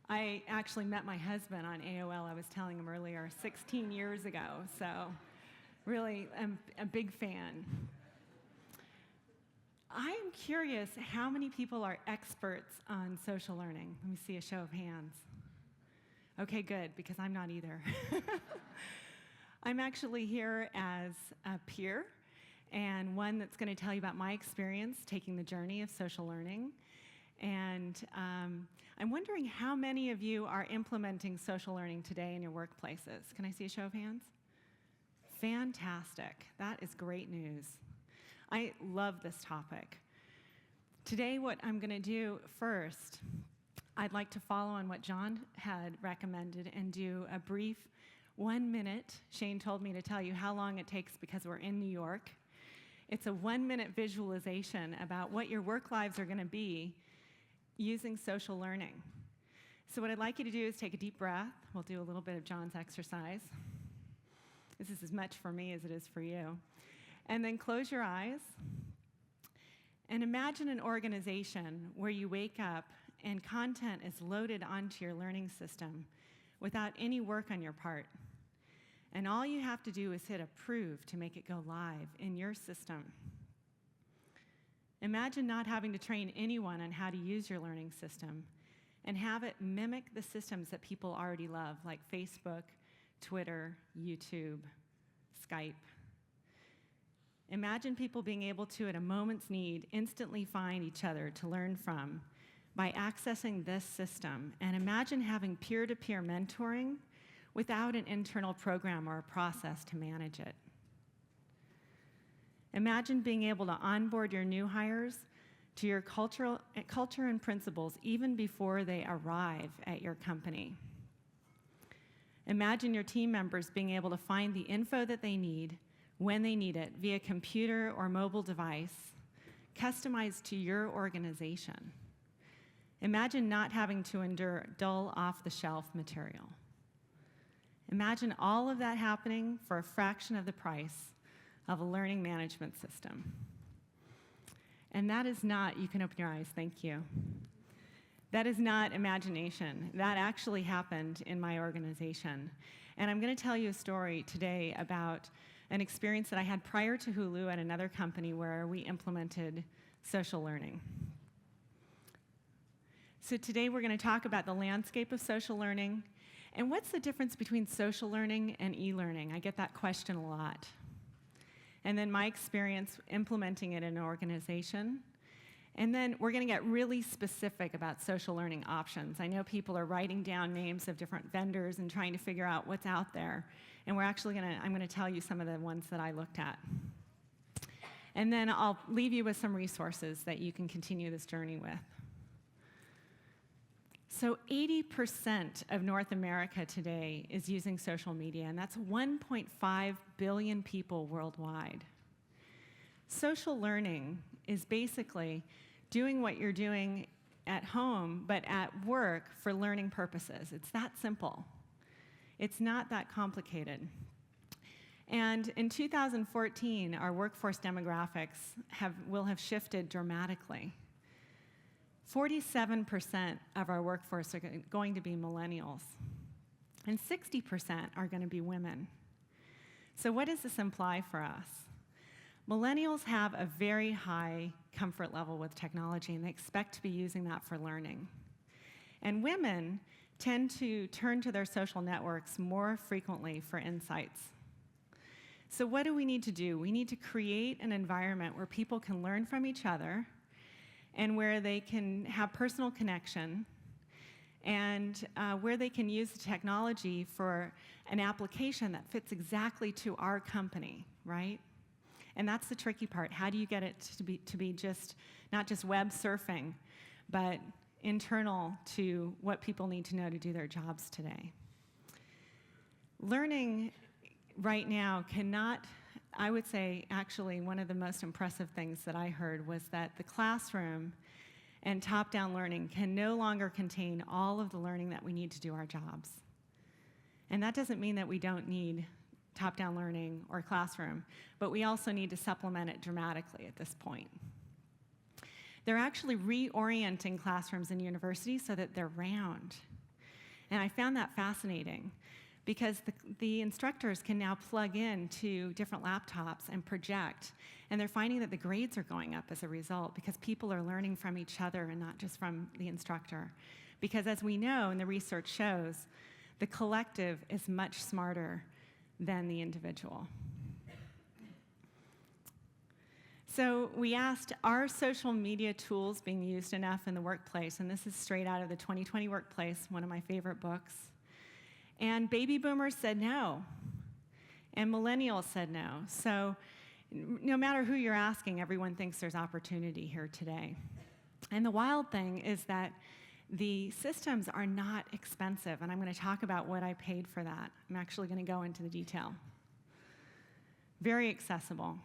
I actually met my husband on AOL, I was telling him earlier, 16 years ago, so really I'm a big fan. I am curious how many people are experts on social learning. Let me see a show of hands. Okay, good, because I'm not either. I'm actually here as a peer and one that's going to tell you about my experience taking the journey of social learning. And I'm wondering how many of you are implementing social learning today in your workplaces. Can I see a show of hands? Fantastic. That is great news. I love this topic. Today, what I'm going to do first, I'd like to follow on what John had recommended and do a brief 1 minute. Shane told me to tell you how long it takes because we're in New York. It's a 1 minute visualization about what your work lives are going to be using social learning. So what I'd like you to do is take a deep breath. We'll do a little bit of John's exercise. This is as much for me as it is for you. And then close your eyes and imagine an organization where you wake up and content is loaded onto your learning system without any work on your part. And all you have to do is hit approve to make it go live in your system. Imagine not having to train anyone on how to use your learning system and have it mimic the systems that people already love, like Facebook, Twitter, YouTube, Skype. Imagine people being able to, at a moment's need, instantly find each other to learn from by accessing this system. And imagine having peer-to-peer mentoring without an internal program or a process to manage it. Imagine being able to onboard your new hires to your culture and principles even before they arrive at your company. Imagine your team members being able to find the info that they need when they need it via computer or mobile device, customized to your organization. Imagine not having to endure dull, off-the-shelf material. Imagine all of that happening for a fraction of the price of a learning management system. And that is not, you can open your eyes, thank you. That is not imagination. That actually happened in my organization. And I'm going to tell you a story today about an experience that I had prior to Hulu at another company where we implemented social learning. So today we're going to talk about the landscape of social learning and what's the difference between social learning and e-learning. I get that question a lot. And then my experience implementing it in an organization. And then we're going to get really specific about social learning options. I know people are writing down names of different vendors and trying to figure out what's out there. And I'm going to tell you some of the ones that I looked at. And then I'll leave you with some resources that you can continue this journey with. So 80% of North America today is using social media, and that's 1.5 billion people worldwide. Social learning is basically doing what you're doing at home, but at work for learning purposes. It's that simple. It's not that complicated. And in 2014, our workforce demographics will have shifted dramatically. 47% of our workforce are going to be millennials, and 60% are going to be women. So what does this imply for us? Millennials have a very high comfort level with technology, and they expect to be using that for learning. And women tend to turn to their social networks more frequently for insights. So what do we need to do? We need to create an environment where people can learn from each other and where they can have personal connection, and where they can use the technology for an application that fits exactly to our company, right? And that's the tricky part. How do you get it to be just, not just web surfing, but internal to what people need to know to do their jobs today? Learning right now cannot, I would say, actually, one of the most impressive things that I heard was that the classroom and top-down learning can no longer contain all of the learning that we need to do our jobs. And that doesn't mean that we don't need top-down learning or classroom, but we also need to supplement it dramatically at this point. They're actually reorienting classrooms and universities so that they're round. And I found that fascinating because the instructors can now plug in to different laptops and project. And they're finding that the grades are going up as a result because people are learning from each other and not just from the instructor. Because as we know, and the research shows, the collective is much smarter than the individual. So we asked, are social media tools being used enough in the workplace? And this is straight out of the 2020 Workplace, one of my favorite books. And baby boomers said no. And millennials said no. So no matter who you're asking, everyone thinks there's opportunity here today. And the wild thing is that the systems are not expensive. And I'm going to talk about what I paid for that. I'm actually going to go into the detail. Very accessible.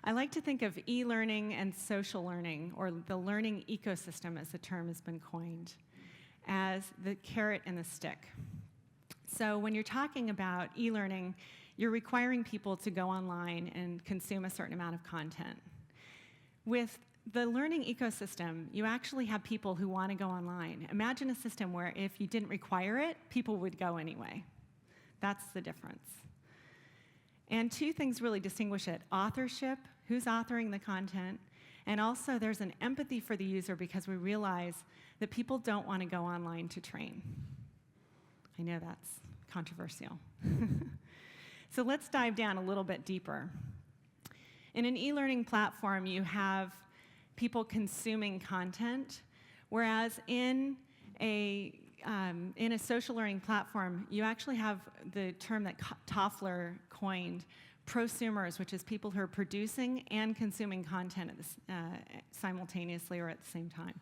I like to think of e-learning and social learning, or the learning ecosystem as the term has been coined, as the carrot and the stick. So when you're talking about e-learning, you're requiring people to go online and consume a certain amount of content. With the learning ecosystem, you actually have people who want to go online. Imagine a system where if you didn't require it, people would go anyway. That's the difference. And two things really distinguish it: authorship, who's authoring the content, and also there's an empathy for the user because we realize that people don't want to go online to train. I know that's controversial. So let's dive down a little bit deeper. In an e-learning platform, you have people consuming content, whereas in a social learning platform, you actually have the term that Toffler coined, prosumers, which is people who are producing and consuming content at this, simultaneously or at the same time.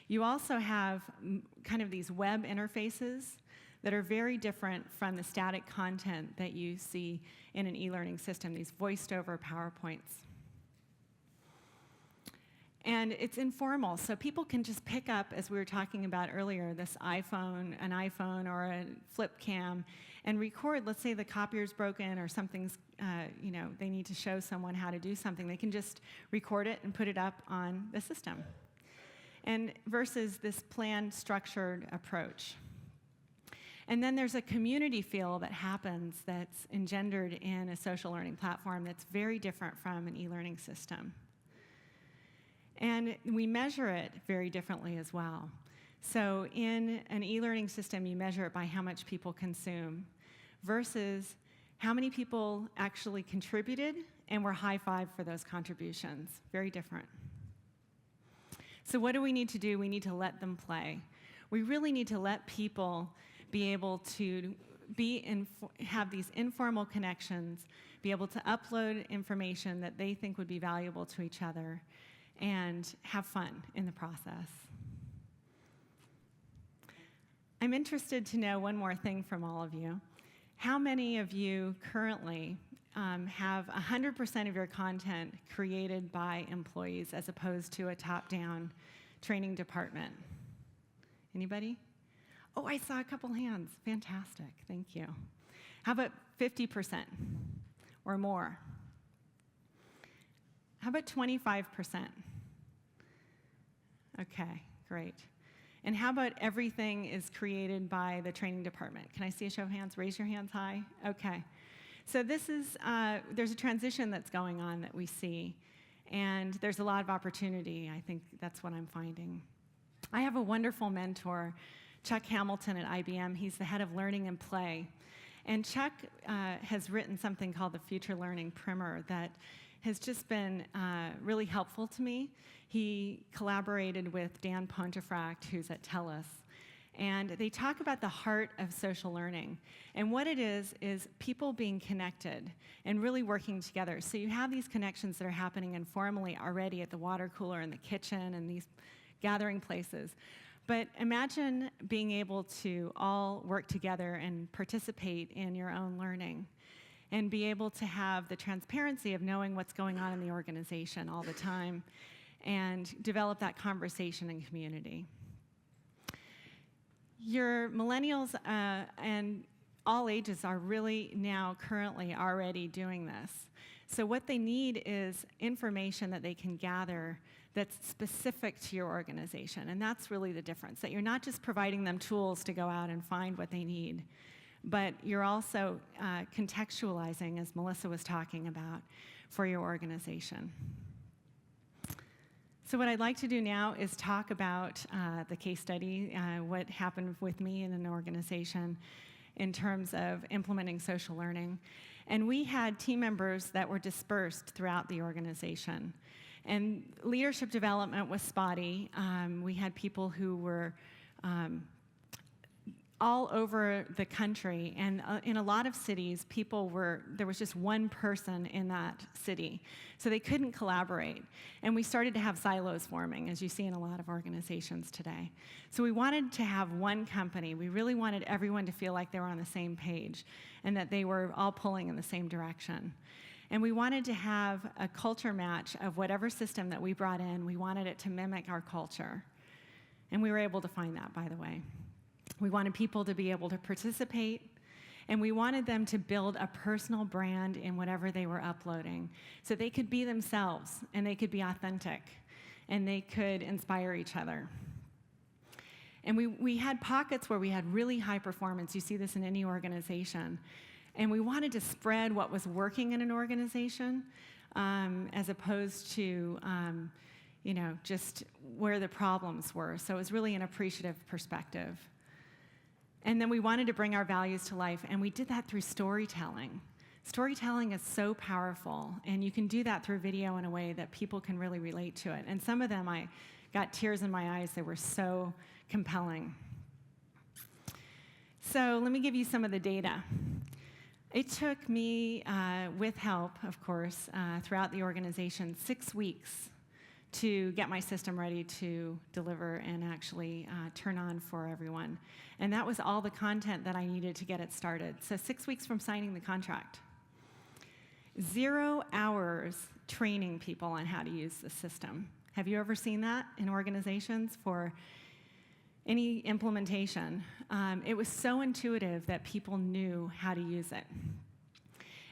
You also have kind of these web interfaces that are very different from the static content that you see in an e-learning system, these voiced-over PowerPoints. And it's informal, so people can just pick up, as we were talking about earlier, this an iPhone or a flip cam, and record. Let's say the copier's broken or something's, they need to show someone how to do something. They can just record it and put it up on the system. And versus this planned, structured approach. And then there's a community feel that happens that's engendered in a social learning platform that's very different from an e-learning system. And we measure it very differently as well. So in an e-learning system, you measure it by how much people consume versus how many people actually contributed and were high-fived for those contributions. Very different. So what do we need to do? We need to let them play. We really need to let people be able to have these informal connections, be able to upload information that they think would be valuable to each other, and have fun in the process. I'm interested to know one more thing from all of you. How many of you currently have 100% of your content created by employees as opposed to a top-down training department? Anybody? Oh, I saw a couple hands. Fantastic. Thank you. How about 50% or more? How about 25%? Okay, great. And how about everything is created by the training department? Can I see a show of hands? Raise your hands high. Okay. So this is, there's a transition that's going on that we see, and there's a lot of opportunity. I think that's what I'm finding. I have a wonderful mentor, Chuck Hamilton at IBM. He's the head of learning and play. And Chuck has written something called the Future Learning Primer that has just been really helpful to me. He collaborated with Dan Pontefract, who's at TELUS, and they talk about the heart of social learning. And what it is people being connected and really working together. So you have these connections that are happening informally already at the water cooler and the kitchen and these gathering places. But imagine being able to all work together and participate in your own learning and be able to have the transparency of knowing what's going on in the organization all the time and develop that conversation and community. Your millennials and all ages are really now currently already doing this. So what they need is information that they can gather that's specific to your organization. And that's really the difference, that you're not just providing them tools to go out and find what they need, but you're also contextualizing, as Melissa was talking about, for your organization. So what I'd like to do now is talk about the case study, what happened with me in an organization in terms of implementing social learning. And we had team members that were dispersed throughout the organization. And leadership development was spotty. We had people who were all over the country, and in a lot of cities, there was just one person in that city, so they couldn't collaborate. And we started to have silos forming, as you see in a lot of organizations today. So we wanted to have one company. We really wanted everyone to feel like they were on the same page, and that they were all pulling in the same direction. And we wanted to have a culture match of whatever system that we brought in. We wanted it to mimic our culture. And we were able to find that, by the way. We wanted people to be able to participate, and we wanted them to build a personal brand in whatever they were uploading, so they could be themselves, and they could be authentic, and they could inspire each other. And we had pockets where we had really high performance. You see this in any organization. And we wanted to spread what was working in an organization as opposed to just where the problems were. So it was really an appreciative perspective. And then we wanted to bring our values to life, and we did that through storytelling. Storytelling is so powerful, and you can do that through video in a way that people can really relate to it. And some of them, I got tears in my eyes. They were so compelling. So let me give you some of the data. It took me, with help, of course, throughout the organization, 6 weeks to get my system ready to deliver and actually turn on for everyone. And that was all the content that I needed to get it started. So 6 weeks from signing the contract. 0 hours training people on how to use the system. Have you ever seen that in organizations for any implementation? It was so intuitive that people knew how to use it.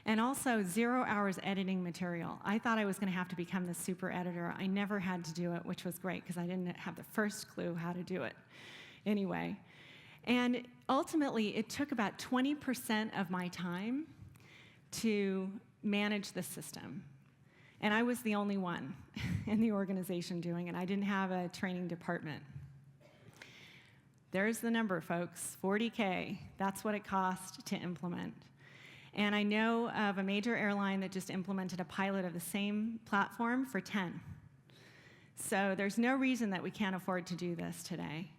And also 0 hours editing material. I thought I was going to have to become the super editor. I never had to do it, which was great because I didn't have the first clue how to do it anyway. And ultimately, it took about 20% of my time to manage the system. And I was the only one in the organization doing it. I didn't have a training department. There's the number, folks, $40K. That's what it cost to implement. And I know of a major airline that just implemented a pilot of the same platform for 10. So there's no reason that we can't afford to do this today.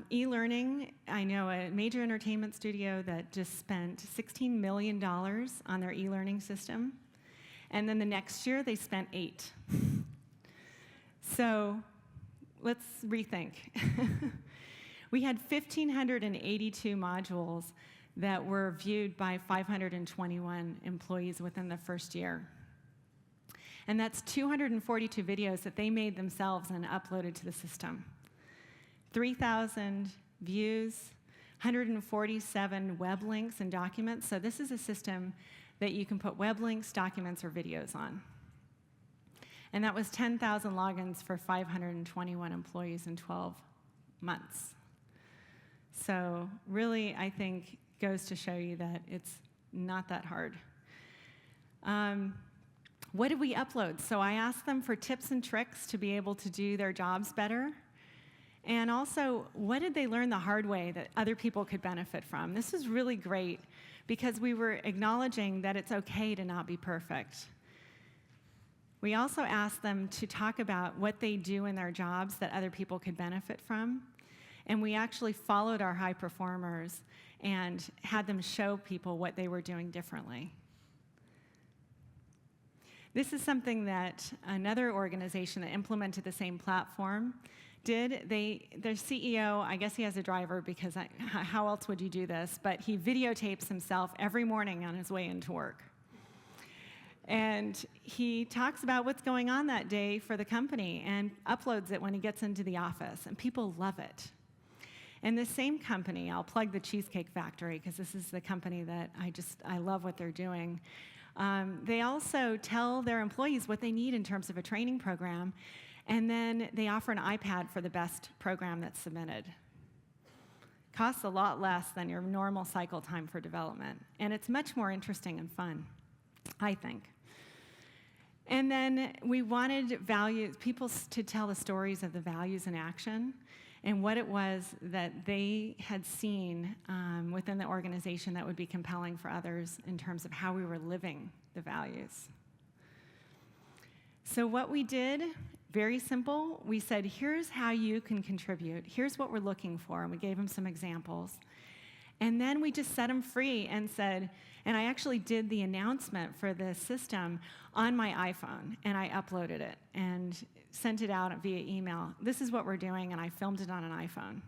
E-learning, I know a major entertainment studio that just spent $16 million on their e-learning system. And then the next year, they spent $8. So let's rethink. We had 1,582 modules that were viewed by 521 employees within the first year. And that's 242 videos that they made themselves and uploaded to the system. 3,000 views, 147 web links and documents. So this is a system that you can put web links, documents, or videos on. And that was 10,000 logins for 521 employees in 12 months. So really, I think, goes to show you that it's not that hard. What did we upload? So I asked them for tips and tricks to be able to do their jobs better. And also, what did they learn the hard way that other people could benefit from? This is really great because we were acknowledging that it's okay to not be perfect. We also asked them to talk about what they do in their jobs that other people could benefit from. And we actually followed our high performers and had them show people what they were doing differently. This is something that another organization that implemented the same platform did. Their CEO, I guess he has a driver because how else would you do this? But he videotapes himself every morning on his way into work. And he talks about what's going on that day for the company and uploads it when he gets into the office. And people love it. And this same company, I'll plug the Cheesecake Factory because this is the company that I love what they're doing. They also tell their employees what they need in terms of a training program, and then they offer an iPad for the best program that's submitted. Costs a lot less than your normal cycle time for development, and it's much more interesting and fun, I think. And then we wanted people to tell the stories of the values in action and what it was that they had seen within the organization that would be compelling for others in terms of how we were living the values. So what we did, very simple, we said, here's how you can contribute. Here's what we're looking for, and we gave them some examples. And then we just set them free and said, and I actually did the announcement for the system on my iPhone, and I uploaded it and sent it out via email. This is what we're doing, and I filmed it on an iPhone.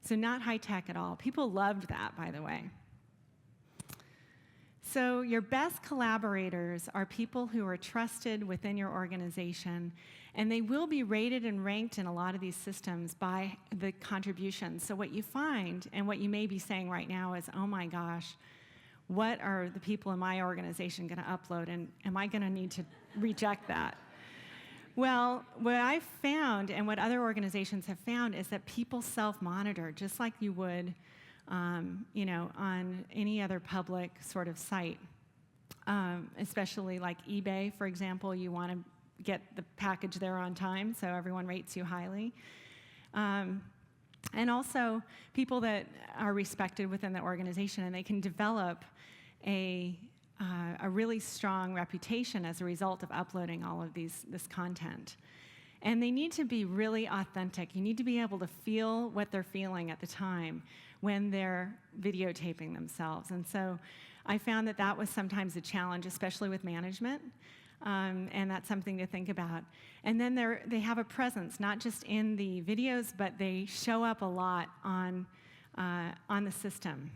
So not high tech at all. People loved that, by the way. So your best collaborators are people who are trusted within your organization, and they will be rated and ranked in a lot of these systems by the contributions. So what you find, and what you may be saying right now is, oh my gosh, what are the people in my organization going to upload, and am I going to need to reject that? Well, what I've found, and what other organizations have found, is that people self-monitor, just like you would on any other public sort of site, especially like eBay, for example. You want to get the package there on time, so everyone rates you highly. And also people that are respected within the organization, and they can develop a really strong reputation as a result of uploading all of this content. And they need to be really authentic. You need to be able to feel what they're feeling at the time when they're videotaping themselves. And so I found that that was sometimes a challenge, especially with management, and that's something to think about. And then they have a presence, not just in the videos, but they show up a lot on the system.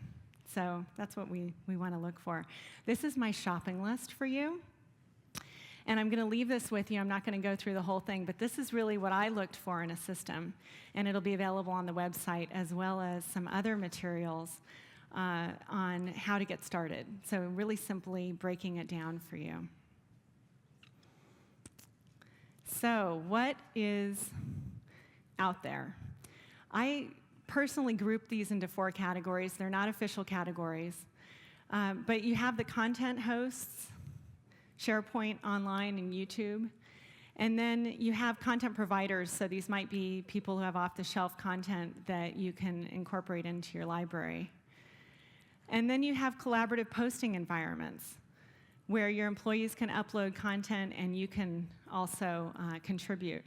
So that's what we want to look for. This is my shopping list for you. And I'm going to leave this with you. I'm not going to go through the whole thing, but this is really what I looked for in a system. And it'll be available on the website, as well as some other materials on how to get started. So really simply breaking it down for you. So what is out there? I personally group these into 4 categories. They're not official categories. But you have the content hosts, SharePoint Online and YouTube. And then you have content providers, so these might be people who have off-the-shelf content that you can incorporate into your library. And then you have collaborative posting environments, where your employees can upload content and you can also contribute.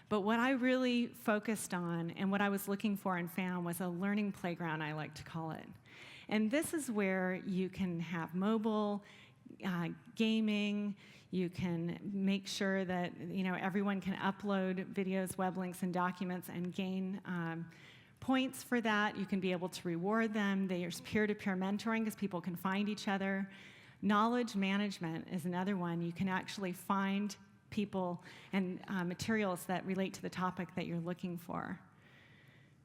But what I really focused on, and what I was looking for and found, was a learning playground, I like to call it. And this is where you can have mobile, gaming. You can make sure that everyone can upload videos, web links, and documents and gain points for that. You can be able to reward them. There's peer-to-peer mentoring because people can find each other. Knowledge management is another one. You can actually find people and materials that relate to the topic that you're looking for.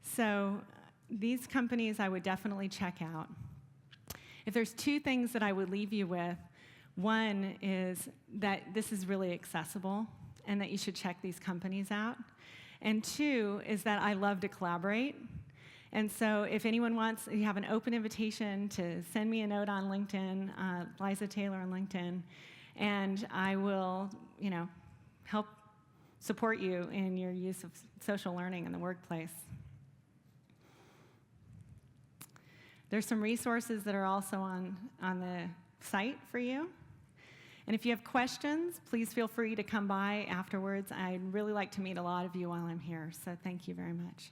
So these companies I would definitely check out. If there's 2 things that I would leave you with, one is that this is really accessible and that you should check these companies out. And 2 is that I love to collaborate. And so if anyone wants, you have an open invitation to send me a note on LinkedIn, Liza Taylor on LinkedIn, and I will, help support you in your use of social learning in the workplace. There's some resources that are also on the site for you. And if you have questions, please feel free to come by afterwards. I'd really like to meet a lot of you while I'm here, so thank you very much.